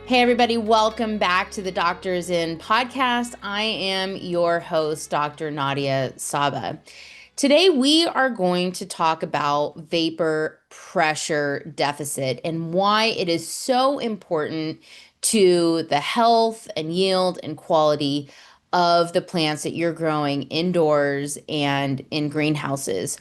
Hey, everybody, welcome back to the Doctors In podcast. I am your host, Dr. Nadia Sabeh. Today, we are going to talk about vapor pressure deficit and why it is so important to the health and yield and quality of the plants that you're growing indoors and in greenhouses.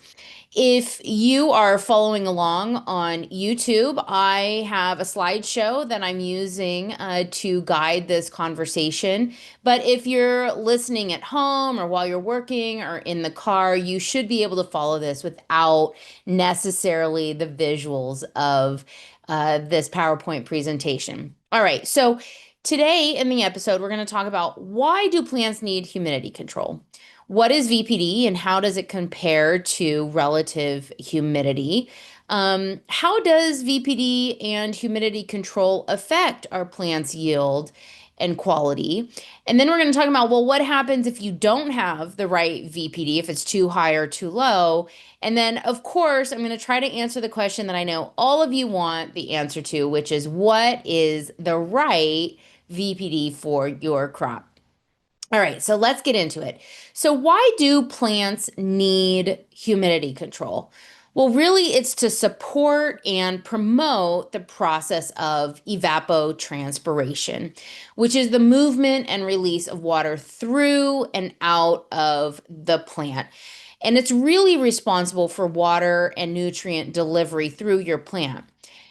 If you are following along on YouTube, I have a slideshow that I'm using to guide this conversation. But if you're listening at home or while you're working or in the car, you should be able to follow this without necessarily the visuals of this PowerPoint presentation. All right, so today in the episode, we're going to talk about why do plants need humidity control? What is VPD and how does it compare to relative humidity? How does VPD and humidity control affect our plant's yield and quality? And then we're going to talk about, well, what happens if you don't have the right VPD, if it's too high or too low? And then, of course, I'm going to try to answer the question that I know all of you want the answer to, which is what is the right VPD for your crop? All right, so let's get into it. So, why do plants need humidity control? Well, really, it's to support and promote the process of evapotranspiration, which is the movement and release of water through and out of the plant. And it's really responsible for water and nutrient delivery through your plant.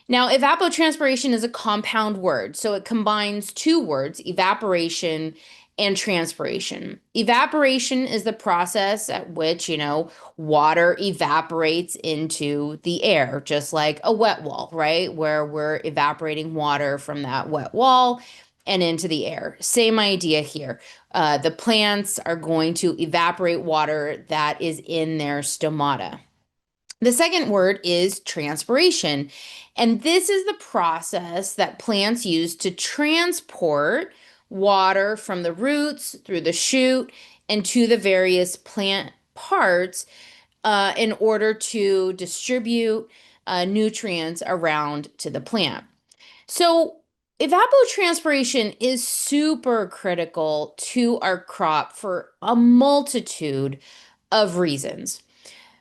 Now, evapotranspiration is a compound word, so it combines two words, evaporation and transpiration. Evaporation is the process at which, water evaporates into the air, just like a wet wall, right? Where we're evaporating water from that wet wall and into the air. Same idea here. The plants are going to evaporate water that is in their stomata. The second word is transpiration. And this is the process that plants use to transport water from the roots through the shoot and to the various plant parts in order to distribute nutrients around to the plant. So, evapotranspiration is super critical to our crop for a multitude of reasons.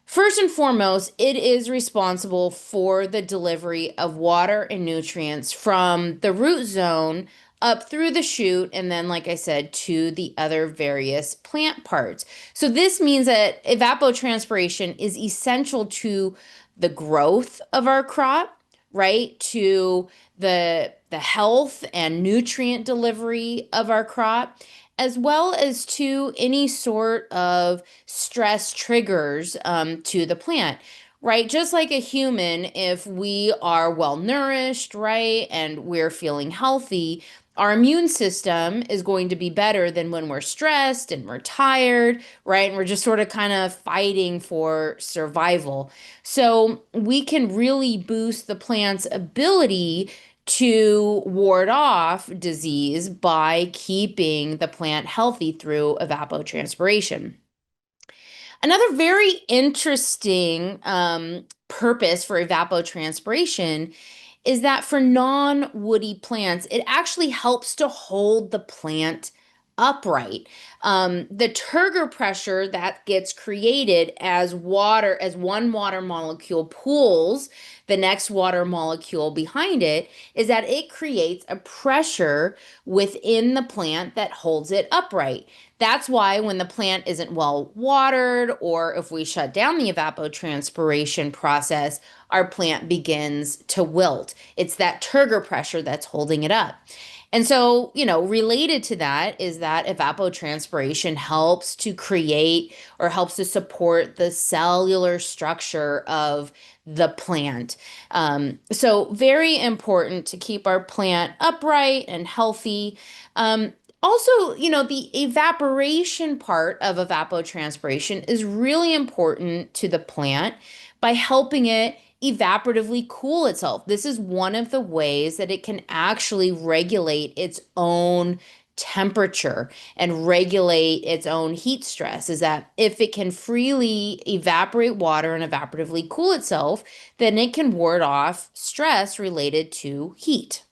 First and foremost, it is responsible for the delivery of water and nutrients from the root zone up through the shoot, and then, like I said, to the other various plant parts. So, this means that evapotranspiration is essential to the growth of our crop, right? To the health and nutrient delivery of our crop, as well as to any sort of stress triggers to the plant, right? Just like a human, if we are well nourished, right, and we're feeling healthy, our immune system is going to be better than when we're stressed and we're tired, right? And we're just sort of kind of fighting for survival. So we can really boost the plant's ability to ward off disease by keeping the plant healthy through evapotranspiration. Another very interesting purpose for evapotranspiration is that for non-woody plants, it actually helps to hold the plant upright. The turgor pressure that gets created as one water molecule pulls the next water molecule behind it, is that it creates a pressure within the plant that holds it upright. That's why when the plant isn't well watered, or if we shut down the evapotranspiration process, our plant begins to wilt. It's that turgor pressure that's holding it up. And so, related to that is that evapotranspiration helps to create or helps to support the cellular structure of the plant. So, very important to keep our plant upright and healthy. Also, the evaporation part of evapotranspiration is really important to the plant by helping it evaporatively cool itself. This is one of the ways that it can actually regulate its own temperature and regulate its own heat stress, is that if it can freely evaporate water and evaporatively cool itself, then it can ward off stress related to heat.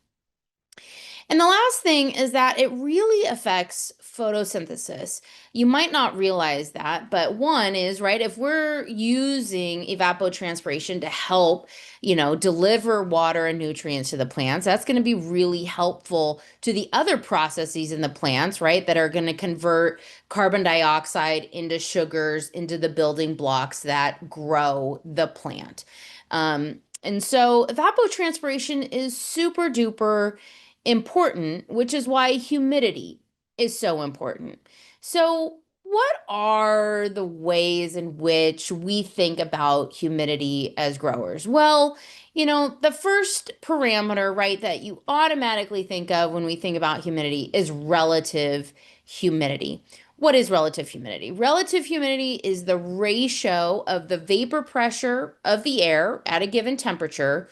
And the last thing is that it really affects photosynthesis. You might not realize that, but one is, right, if we're using evapotranspiration to help, deliver water and nutrients to the plants, that's going to be really helpful to the other processes in the plants, right, that are going to convert carbon dioxide into sugars, into the building blocks that grow the plant. And so evapotranspiration is super duper important, which is why humidity is so important. So, what are the ways in which we think about humidity as growers? Well, the first parameter, right, that you automatically think of when we think about humidity is relative humidity. What is relative humidity? Relative humidity is the ratio of the vapor pressure of the air at a given temperature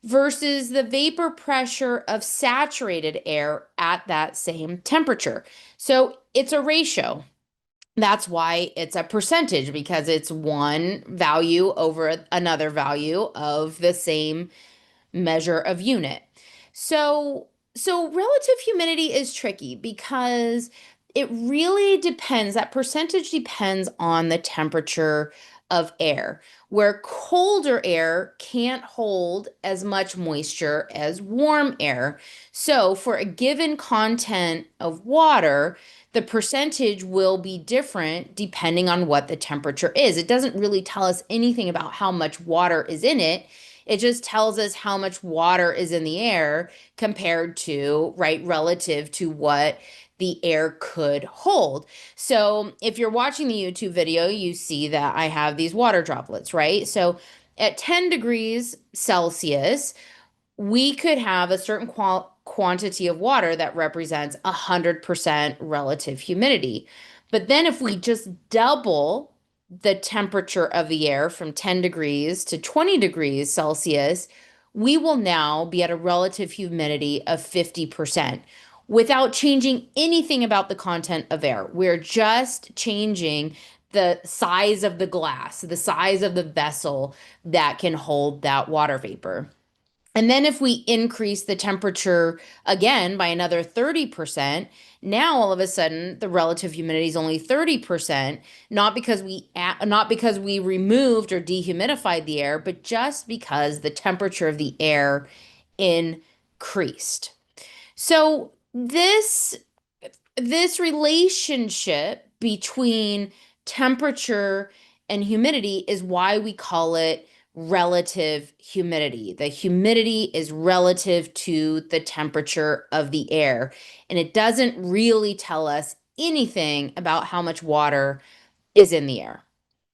versus the vapor pressure of saturated air at that same temperature. So it's a ratio. That's why it's a percentage, because it's one value over another value of the same measure of unit. So, so relative humidity is tricky because it really depends, that percentage depends on the temperature of air, where colder air can't hold as much moisture as warm air. So, for a given content of water, the percentage will be different depending on what the temperature is. It doesn't really tell us anything about how much water is in it. It just tells us how much water is in the air compared to, right, relative to what the air could hold. So if you're watching the YouTube video, you see that I have these water droplets, right? So at 10 degrees Celsius, we could have a certain quantity of water that represents 100% relative humidity. But then if we just double the temperature of the air from 10 degrees to 20 degrees Celsius, we will now be at a relative humidity of 50% without changing anything about the content of air. We're just changing the size of the glass, the size of the vessel that can hold that water vapor. And then if we increase the temperature again by another 30%, now all of a sudden the relative humidity is only 30%, not because we removed or dehumidified the air, but just because the temperature of the air increased. So this relationship between temperature and humidity is why we call it relative humidity. The humidity is relative to the temperature of the air, and it doesn't really tell us anything about how much water is in the air.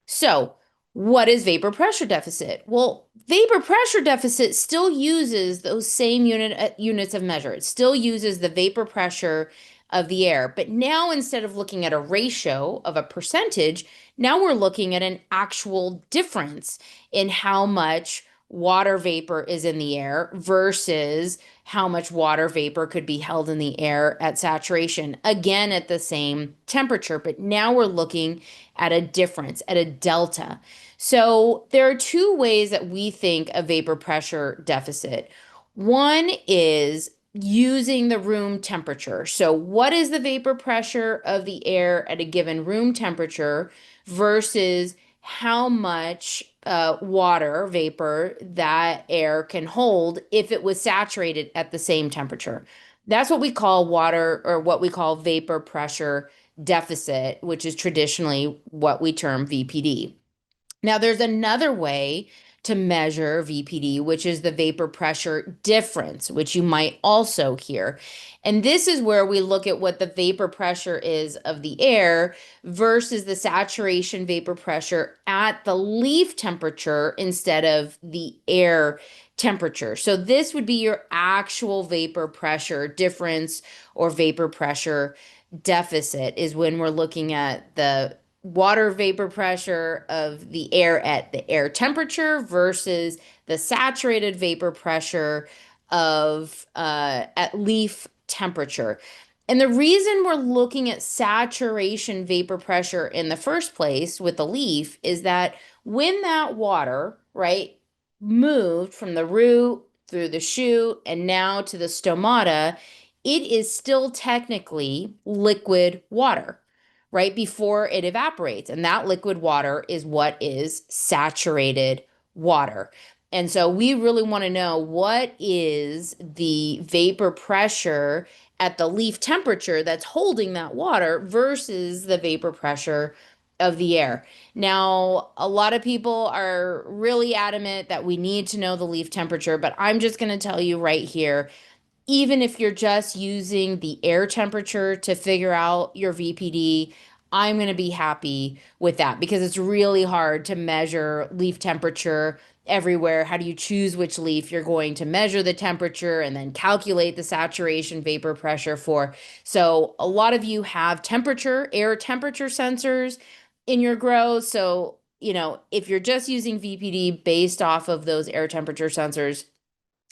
So, what is vapor pressure deficit? Well, vapor pressure deficit still uses those same units of measure. It still uses the vapor pressure of the air. But now instead of looking at a ratio of a percentage, now we're looking at an actual difference in how much water vapor is in the air versus how much water vapor could be held in the air at saturation, again at the same temperature. But now we're looking at a difference, at a delta. So there are two ways that we think of vapor pressure deficit. One is using the room temperature. So, what is the vapor pressure of the air at a given room temperature versus how much water vapor that air can hold if it was saturated at the same temperature? That's what we call water, or what we call vapor pressure deficit, which is traditionally what we term VPD. Now, there's another way to measure VPD, which is the vapor pressure difference, which you might also hear. And this is where we look at what the vapor pressure is of the air versus the saturation vapor pressure at the leaf temperature instead of the air temperature. So this would be your actual vapor pressure difference or vapor pressure deficit, is when we're looking at the water vapor pressure of the air at the air temperature versus the saturated vapor pressure of at leaf temperature. And the reason we're looking at saturation vapor pressure in the first place with the leaf is that when that water, right, moved from the root through the shoot and now to the stomata, it is still technically liquid water right before it evaporates. And that liquid water is what is saturated water. And so we really want to know what is the vapor pressure at the leaf temperature that's holding that water versus the vapor pressure of the air. Now, a lot of people are really adamant that we need to know the leaf temperature, but I'm just going to tell you right here, even if you're just using the air temperature to figure out your VPD, I'm going to be happy with that because it's really hard to measure leaf temperature everywhere. How do you choose which leaf you're going to measure the temperature and then calculate the saturation vapor pressure for? So, a lot of you have air temperature sensors in your grow. So, if you're just using VPD based off of those air temperature sensors,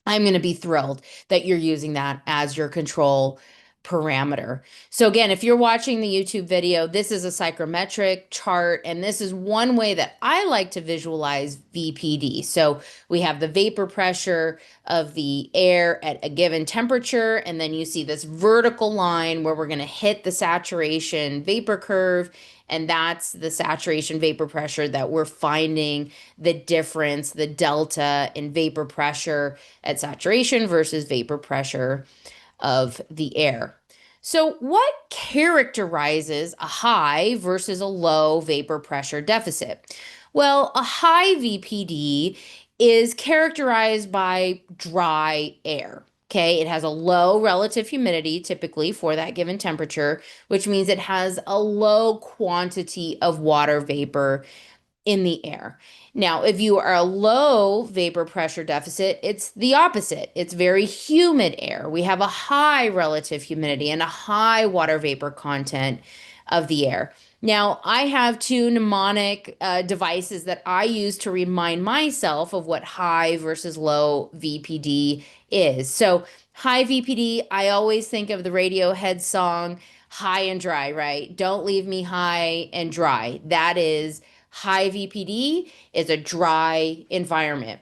I'm going to be thrilled that you're using that as your control parameter. So again, if you're watching the YouTube video, this is a psychrometric chart, and this is one way that I like to visualize VPD. So we have the vapor pressure of the air at a given temperature, and then you see this vertical line where we're going to hit the saturation vapor curve, and that's the saturation vapor pressure that we're finding the difference, the delta in vapor pressure at saturation versus vapor pressure of the air. So, what characterizes a high versus a low vapor pressure deficit? Well, a high VPD is characterized by dry air. Okay, it has a low relative humidity typically for that given temperature, which means it has a low quantity of water vapor in the air. Now, if you are a low vapor pressure deficit, it's the opposite. It's very humid air. We have a high relative humidity and a high water vapor content of the air. Now, I have two mnemonic devices that I use to remind myself of what high versus low VPD is. So, high VPD, I always think of the Radiohead song, High and Dry, right? Don't leave me high and dry. That is high VPD is a dry environment.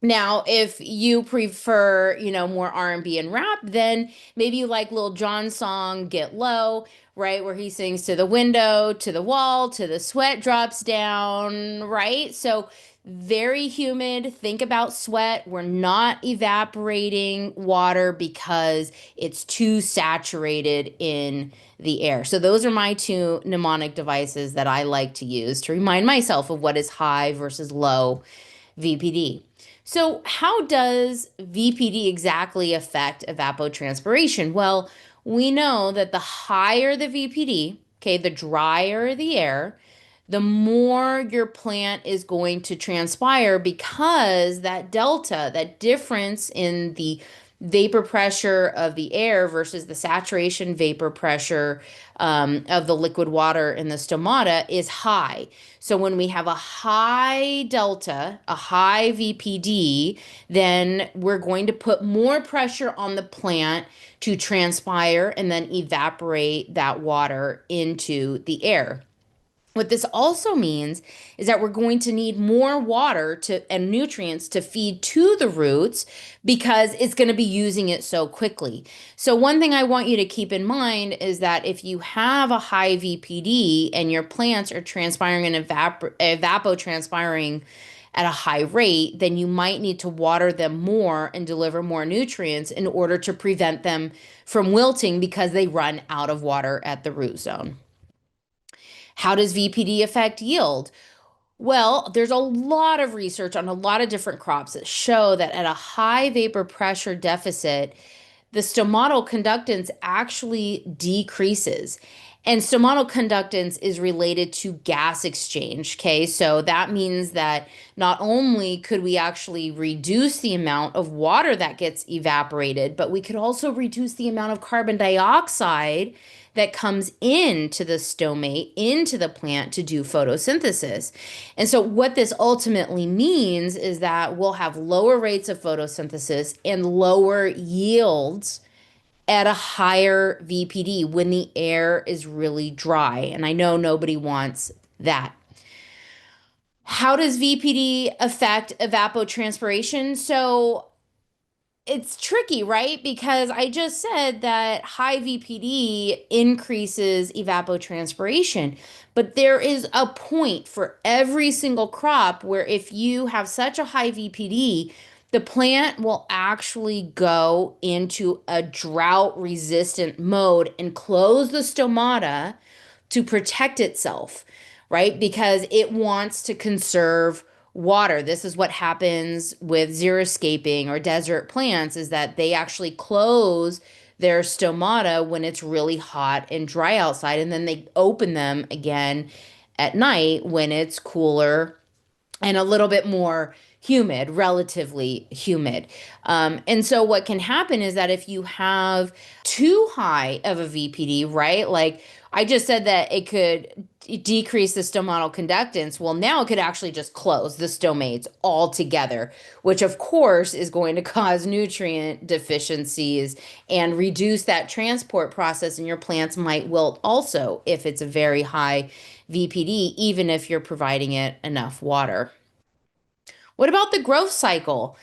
Now, if you prefer, more R&B and rap, then maybe you like Lil Jon's song Get Low, right? Where he sings to the window, to the wall, to the sweat drops down, right? So very humid. Think about sweat. We're not evaporating water because it's too saturated in the air. So those are my two mnemonic devices that I like to use to remind myself of what is high versus low VPD. So, how does VPD exactly affect evapotranspiration? Well, we know that the higher the VPD, okay, the drier the air, the more your plant is going to transpire because that delta, that difference in the vapor pressure of the air versus the saturation vapor pressure of the liquid water in the stomata is high. So when we have a high delta, a high VPD, then we're going to put more pressure on the plant to transpire and then evaporate that water into the air. What this also means is that we're going to need more water and nutrients to feed to the roots because it's going to be using it so quickly. So one thing I want you to keep in mind is that if you have a high VPD and your plants are transpiring and evapotranspiring at a high rate, then you might need to water them more and deliver more nutrients in order to prevent them from wilting because they run out of water at the root zone. How does VPD affect yield? Well, there's a lot of research on a lot of different crops that show that at a high vapor pressure deficit, the stomatal conductance actually decreases. And stomatal conductance is related to gas exchange. Okay, so that means that not only could we actually reduce the amount of water that gets evaporated, but we could also reduce the amount of carbon dioxide that comes into the stomate, into the plant to do photosynthesis. And so, what this ultimately means is that we'll have lower rates of photosynthesis and lower yields at a higher VPD when the air is really dry. And I know nobody wants that. How does VPD affect evapotranspiration? So, it's tricky, right? Because I just said that high VPD increases evapotranspiration, but there is a point for every single crop where if you have such a high VPD, the plant will actually go into a drought resistant mode and close the stomata to protect itself, right? Because it wants to conserve water. This is what happens with xeriscaping or desert plants is that they actually close their stomata when it's really hot and dry outside, and then they open them again at night when it's cooler and a little bit more humid, relatively humid. And so what can happen is that if you have too high of a VPD, right? Like I just said that it could decrease the stomatal conductance. Well, now it could actually just close the stomates altogether, which of course is going to cause nutrient deficiencies and reduce that transport process. And your plants might wilt also if it's a very high VPD, even if you're providing it enough water. What about the growth cycle?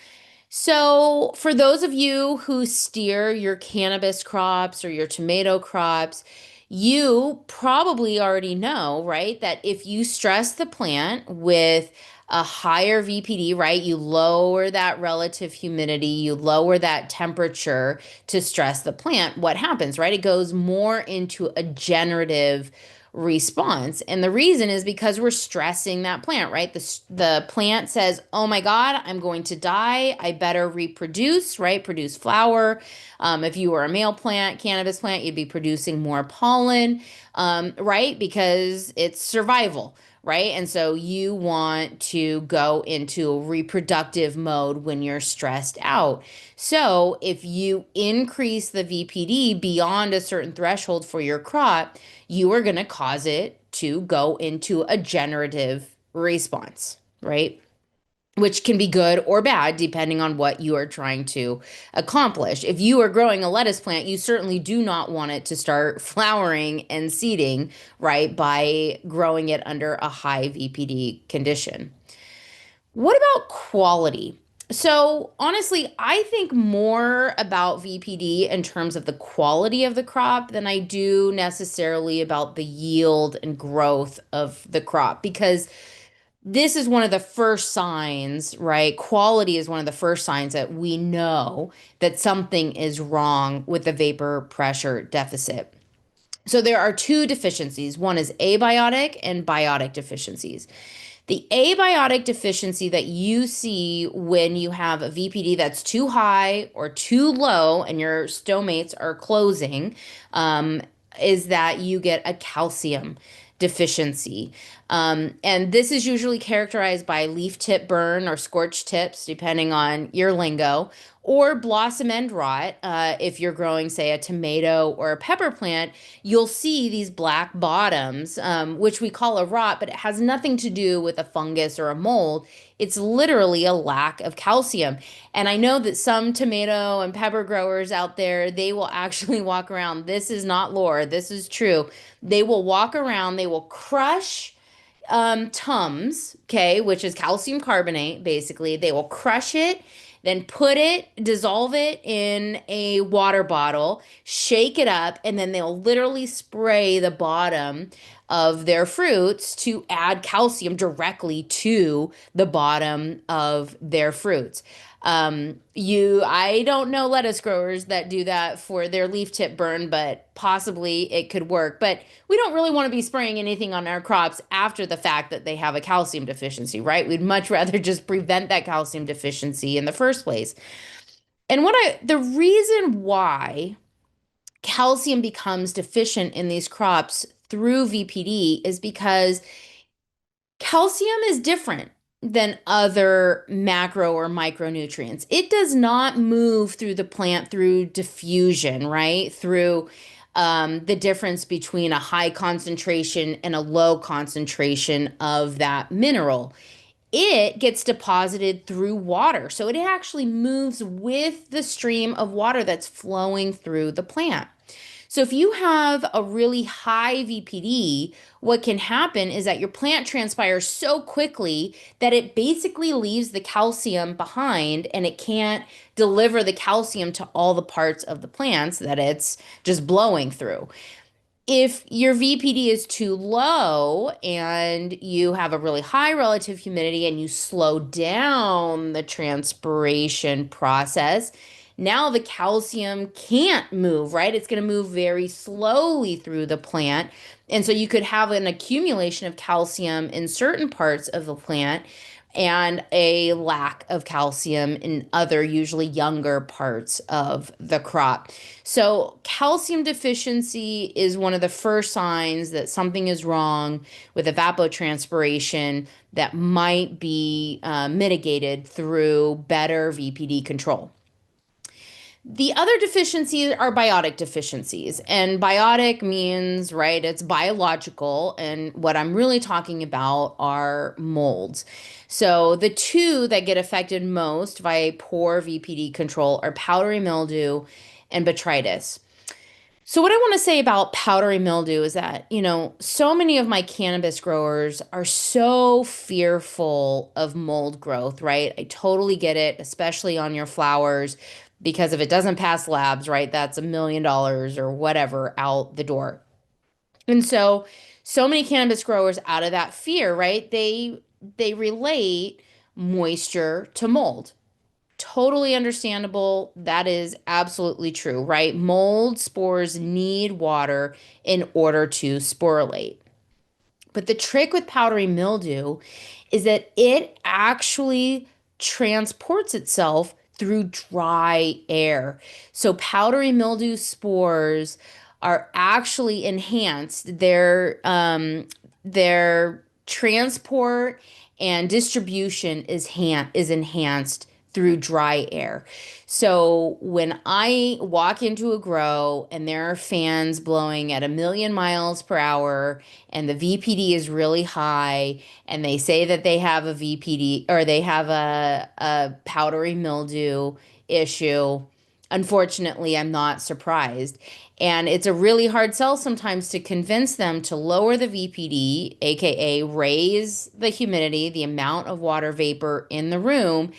So, for those of you who steer your cannabis crops or your tomato crops, you probably already know, right, that if you stress the plant with a higher VPD, right, you lower that relative humidity, you lower that temperature to stress the plant, what happens, right? It goes more into a generative response. And the reason is because we're stressing that plant, right? The plant says, "Oh my God, I'm going to die. I better reproduce," right? Produce flower. If you were a male plant, cannabis plant, you'd be producing more pollen, right? Because it's survival, right? And so you want to go into reproductive mode when you're stressed out. So if you increase the VPD beyond a certain threshold for your crop, you are going to cause it to go into a generative response, right? Which can be good or bad depending on what you are trying to accomplish. If you are growing a lettuce plant, you certainly do not want it to start flowering and seeding, right, by growing it under a high VPD condition. What about quality? So, honestly, I think more about VPD in terms of the quality of the crop than I do necessarily about the yield and growth of the crop because this is one of the first signs, right? Quality is one of the first signs that we know that something is wrong with the vapor pressure deficit. So there are two deficiencies. One is abiotic and biotic deficiencies. The abiotic deficiency that you see when you have a VPD that's too high or too low and your stomates are closing is that you get a calcium deficiency. And this is usually characterized by leaf tip burn or scorched tips, depending on your lingo, or blossom end rot. If you're growing, say, a tomato or a pepper plant, you'll see these black bottoms, which we call a rot, but it has nothing to do with a fungus or a mold. It's literally a lack of calcium. And I know that some tomato and pepper growers out there, they will actually walk around. This is not lore, this is true. They will walk around, they will crush Tums, okay, which is calcium carbonate, basically. They will crush it, then put it, dissolve it in a water bottle, shake it up, and then they'll literally spray the bottom of their fruits to add calcium directly to the bottom of their fruits. I don't know lettuce growers that do that for their leaf tip burn, but possibly it could work. But we don't really want to be spraying anything on our crops after the fact that they have a calcium deficiency, right? We'd much rather just prevent that calcium deficiency in the first place. And the reason why calcium becomes deficient in these crops through VPD is because calcium is different than other macro or micronutrients. It does not move through the plant through diffusion, right? Through the difference between a high concentration and a low concentration of that mineral. It gets deposited through water. So it actually moves with the stream of water that's flowing through the plant. So if you have a really high VPD, what can happen is that your plant transpires so quickly that it basically leaves the calcium behind and it can't deliver the calcium to all the parts of the plants that it's just blowing through. If your VPD is too low and you have a really high relative humidity and you slow down the transpiration process, now the calcium can't move, right? It's going to move very slowly through the plant. And so you could have an accumulation of calcium in certain parts of the plant and a lack of calcium in other, usually younger parts of the crop. So, calcium deficiency is one of the first signs that something is wrong with evapotranspiration that might be mitigated through better VPD control. The other deficiencies are biotic deficiencies. And biotic means, right, it's biological. And what I'm really talking about are molds. So the two that get affected most by poor VPD control are powdery mildew and botrytis. So, what I want to say about powdery mildew is that, so many of my cannabis growers are so fearful of mold growth, right? I totally get it, especially on your flowers, because if it doesn't pass labs, right, that's $1 million or whatever out the door. And so many cannabis growers out of that fear, right? They relate moisture to mold. Totally understandable. That is absolutely true, right? Mold spores need water in order to sporulate. But the trick with powdery mildew is that it actually transports itself through dry air. So powdery mildew spores are actually enhanced. Their transport and distribution is enhanced through dry air. So when I walk into a grow and there are fans blowing at 1,000,000 miles per hour and the VPD is really high and they say that they have a VPD or they have a powdery mildew issue, unfortunately, I'm not surprised. And it's a really hard sell sometimes to convince them to lower the VPD, aka raise the humidity, the amount of water vapor in the room,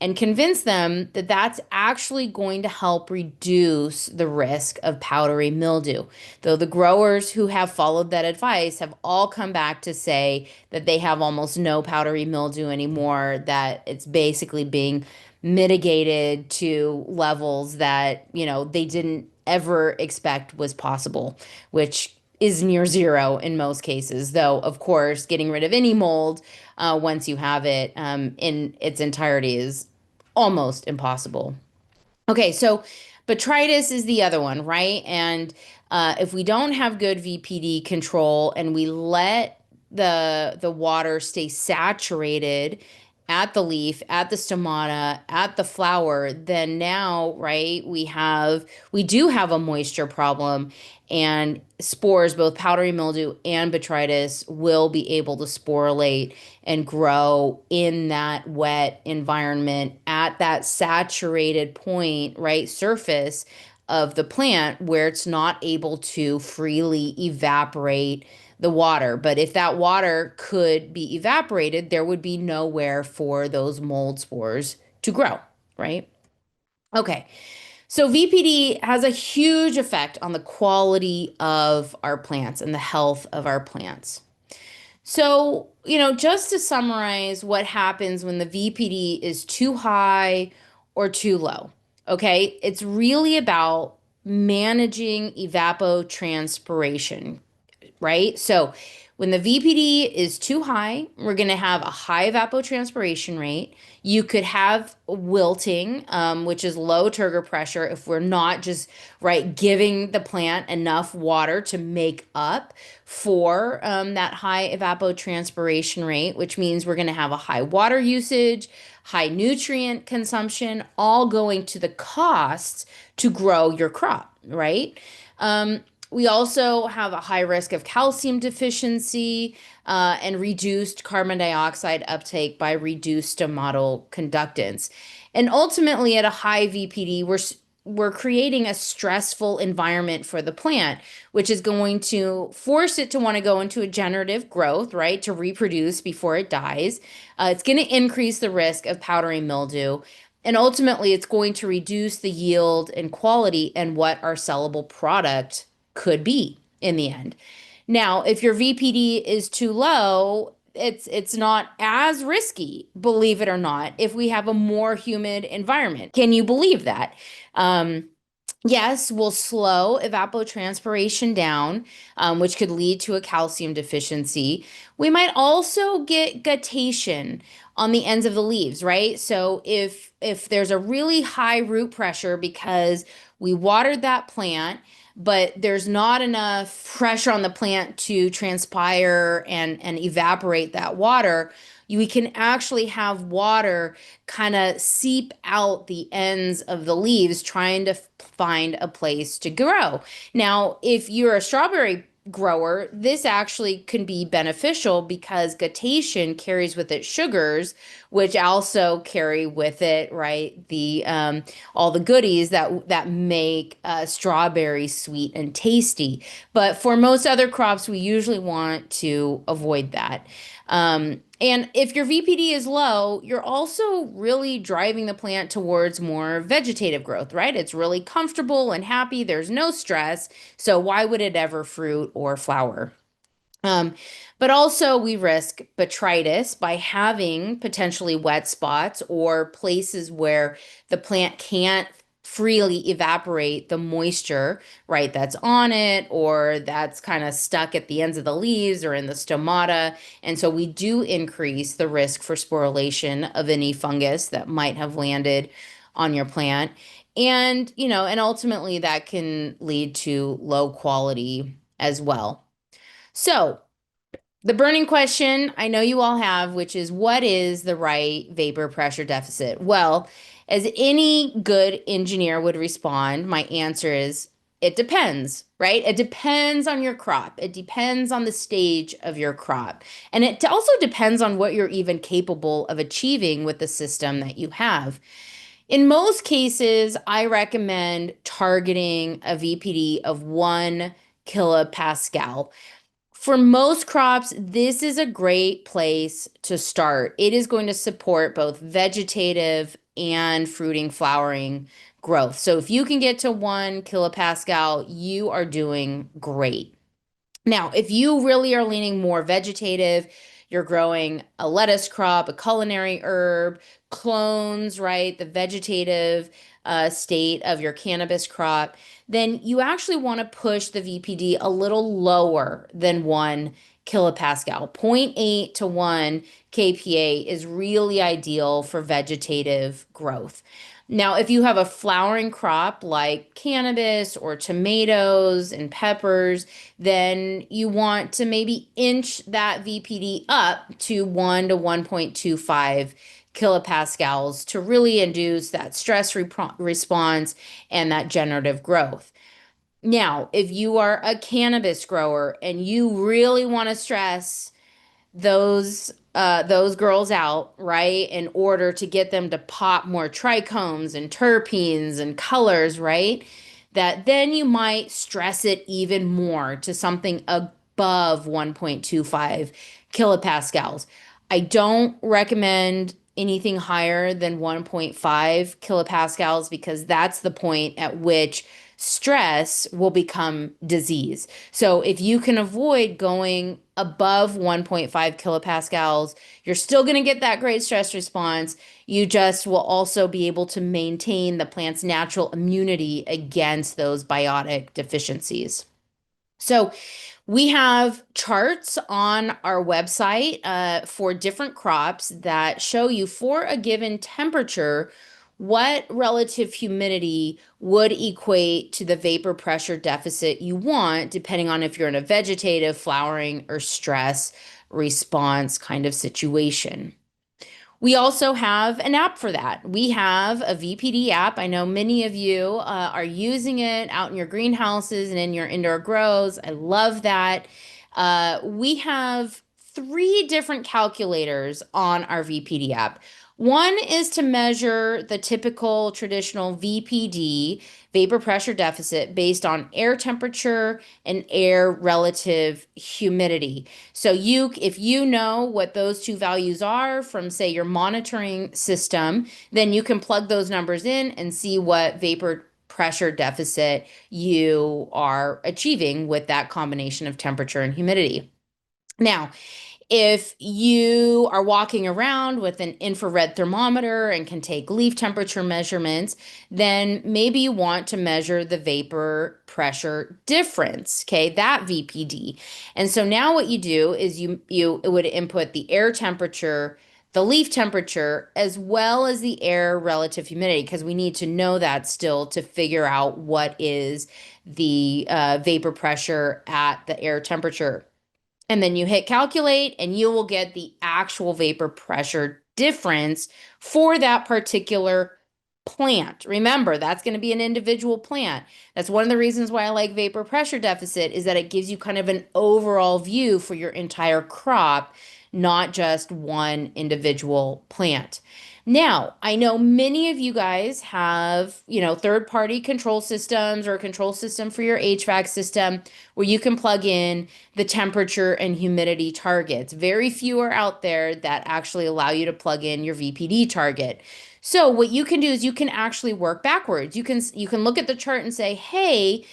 and convince them that that's actually going to help reduce the risk of powdery mildew. Though the growers who have followed that advice have all come back to say that they have almost no powdery mildew anymore, that it's basically being mitigated to levels that, they didn't ever expect was possible, which is near zero in most cases, though, of course, getting rid of any mold once you have it in its entirety is almost impossible. Okay, so botrytis is the other one, right? And if we don't have good VPD control and we let the water stay saturated at the leaf, at the stomata, at the flower, then now, right, we do have a moisture problem and spores, both powdery mildew and botrytis, will be able to sporulate and grow in that wet environment at that saturated point, right, surface of the plant where it's not able to freely evaporate the water. But if that water could be evaporated, there would be nowhere for those mold spores to grow, right? Okay. So VPD has a huge effect on the quality of our plants and the health of our plants. So, just to summarize what happens when the VPD is too high or too low, okay? It's really about managing evapotranspiration, right? So when the VPD is too high, we're going to have a high evapotranspiration rate. You could have wilting, which is low turgor pressure if we're not just right giving the plant enough water to make up for that high evapotranspiration rate, which means we're going to have a high water usage, high nutrient consumption, all going to the costs to grow your crop, right? We also have a high risk of calcium deficiency and reduced carbon dioxide uptake by reduced stomatal conductance. And ultimately, at a high VPD, we're creating a stressful environment for the plant, which is going to force it to want to go into a generative growth, right, to reproduce before it dies. It's going to increase the risk of powdery mildew. And ultimately, it's going to reduce the yield and quality and what our sellable product could be in the end. Now, if your VPD is too low, it's not as risky, believe it or not, if we have a more humid environment. Can you believe that? Um, Yes, will slow evapotranspiration down, which could lead to a calcium deficiency. We might also get guttation on the ends of the leaves, right? So if there's a really high root pressure because we watered that plant, but there's not enough pressure on the plant to transpire and evaporate that water, we can actually have water kind of seep out the ends of the leaves trying to find a place to grow. Now, if you're a strawberry grower, this actually can be beneficial because guttation carries with it sugars, which also carry with it, right, the all the goodies that make strawberry sweet and tasty. But for most other crops, we usually want to avoid that. And if your VPD is low, you're also really driving the plant towards more vegetative growth, right? It's really comfortable and happy. There's no stress. So why would it ever fruit or flower? Um, but also, we risk botrytis by having potentially wet spots or places where the plant can't freely evaporate the moisture, right, that's on it or that's kind of stuck at the ends of the leaves or in the stomata. And so we do increase the risk for sporulation of any fungus that might have landed on your plant. And, and ultimately that can lead to low quality as well. So, the burning question I know you all have, which is what is the right vapor pressure deficit? Well, as any good engineer would respond, my answer is it depends, right? It depends on your crop. It depends on the stage of your crop. And it also depends on what you're even capable of achieving with the system that you have. In most cases, I recommend targeting a VPD of 1 kilopascal. For most crops, this is a great place to start. It is going to support both vegetative and fruiting, flowering growth. So if you can get to 1 kilopascal, you are doing great. Now, if you really are leaning more vegetative, you're growing a lettuce crop, a culinary herb, clones, right? The vegetative state of your cannabis crop, then you actually want to push the VPD a little lower than 1 kilopascal. Zero point 0.8 to 1 kPa is really ideal for vegetative growth. Now, if you have a flowering crop like cannabis or tomatoes and peppers, then you want to maybe inch that VPD up to 1 to 1.25 kilopascals to really induce that stress response and that generative growth. Now, if you are a cannabis grower and you really want to stress those girls out, right, in order to get them to pop more trichomes and terpenes and colors, right? That then you might stress it even more to something above 1.25 kilopascals. I don't recommend anything higher than 1.5 kilopascals because that's the point at which stress will become disease. So if you can avoid going above 1.5 kilopascals, you're still going to get that great stress response. You just will also be able to maintain the plant's natural immunity against those biotic deficiencies. So we have charts on our website for different crops that show you for a given temperature what relative humidity would equate to the vapor pressure deficit you want, depending on if you're in a vegetative, flowering, or stress response kind of situation. We also have an app for that. We have a VPD app. I know many of you are using it out in your greenhouses and in your indoor grows. I love that. We have 3 different calculators on our VPD app. One is to measure the typical traditional VPD, vapor pressure deficit, based on air temperature and air relative humidity. So if you know what those two values are from, say, your monitoring system, then you can plug those numbers in and see what vapor pressure deficit you are achieving with that combination of temperature and humidity. Now, if you are walking around with an infrared thermometer and can take leaf temperature measurements, then maybe you want to measure the vapor pressure difference, okay, that VPD. And so now what you do is you would input the air temperature, the leaf temperature, as well as the air relative humidity, because we need to know that still to figure out what is the vapor pressure at the air temperature. And then you hit calculate and you will get the actual vapor pressure difference for that particular plant. Remember, that's going to be an individual plant. That's one of the reasons why I like vapor pressure deficit, is that it gives you kind of an overall view for your entire crop, not just one individual plant. Now, I know many of you guys have, third-party control systems or a control system for your HVAC system where you can plug in the temperature and humidity targets. Very few are out there that actually allow you to plug in your VPD target. So what you can do is you can actually work backwards. You can look at the chart and say, hey,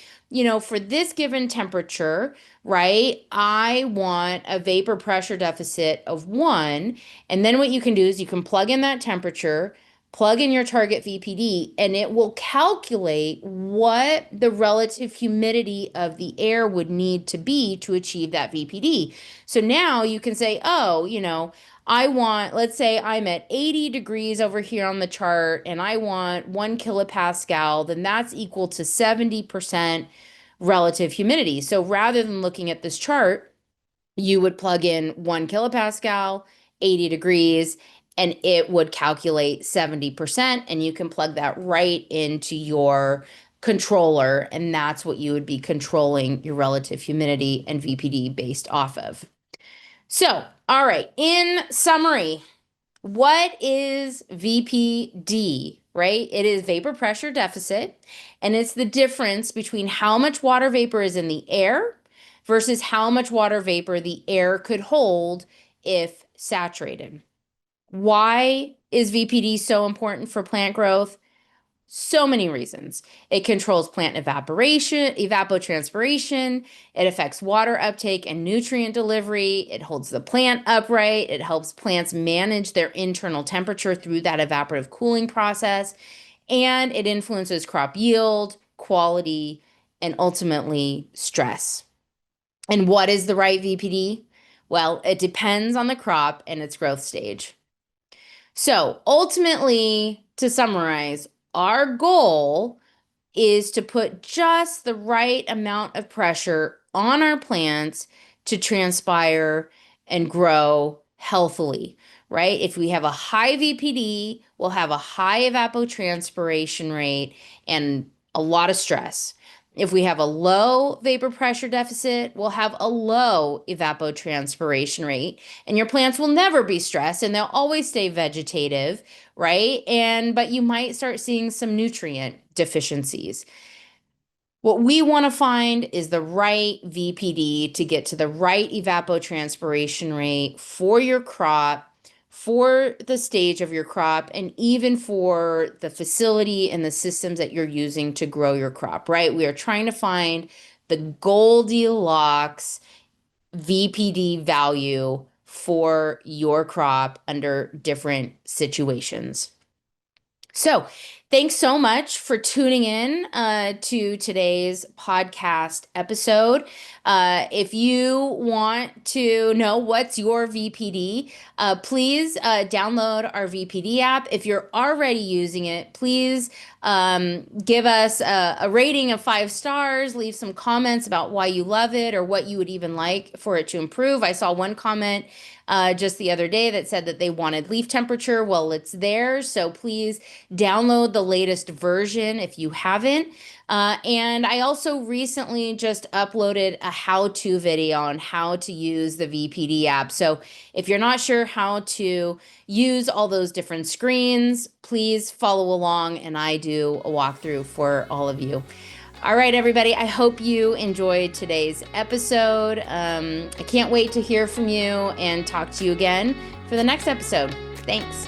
for this given temperature, right, I want a vapor pressure deficit of 1. And then what you can do is you can plug in that temperature, plug in your target VPD, and it will calculate what the relative humidity of the air would need to be to achieve that VPD. So now you can say, oh, let's say I'm at 80 degrees over here on the chart and I want 1 kilopascal, then that's equal to 70% relative humidity. So rather than looking at this chart, you would plug in 1 kilopascal, 80 degrees, and it would calculate 70%. And you can plug that right into your controller. And that's what you would be controlling your relative humidity and VPD based off of. So, all right, in summary, what is VPD, right? It is vapor pressure deficit, and it's the difference between how much water vapor is in the air versus how much water vapor the air could hold if saturated. Why is VPD so important for plant growth? So many reasons. It controls plant evaporation, evapotranspiration. It affects water uptake and nutrient delivery. It holds the plant upright. It helps plants manage their internal temperature through that evaporative cooling process. And it influences crop yield, quality, and ultimately stress. And what is the right VPD? Well, it depends on the crop and its growth stage. So ultimately, to summarize, our goal is to put just the right amount of pressure on our plants to transpire and grow healthily, right? If we have a high VPD, we'll have a high evapotranspiration rate and a lot of stress. If we have a low vapor pressure deficit, we'll have a low evapotranspiration rate, and your plants will never be stressed and they'll always stay vegetative, right? But you might start seeing some nutrient deficiencies. What we want to find is the right VPD to get to the right evapotranspiration rate for your crop, for the stage of your crop, and even for the facility and the systems that you're using to grow your crop, right? We are trying to find the Goldilocks VPD value for your crop under different situations. So, thanks so much for tuning in to today's podcast episode. If you want to know what's your VPD, please download our VPD app. If you're already using it, please give us a rating of 5 stars, leave some comments about why you love it or what you would even like for it to improve. I saw one comment just the other day that said that they wanted leaf temperature. Well, it's there. So please download the latest version if you haven't. And I also recently just uploaded a how-to video on how to use the VPD app. So if you're not sure how to use all those different screens, please follow along and I do a walkthrough for all of you. All right, everybody, I hope you enjoyed today's episode. I can't wait to hear from you and talk to you again for the next episode. Thanks.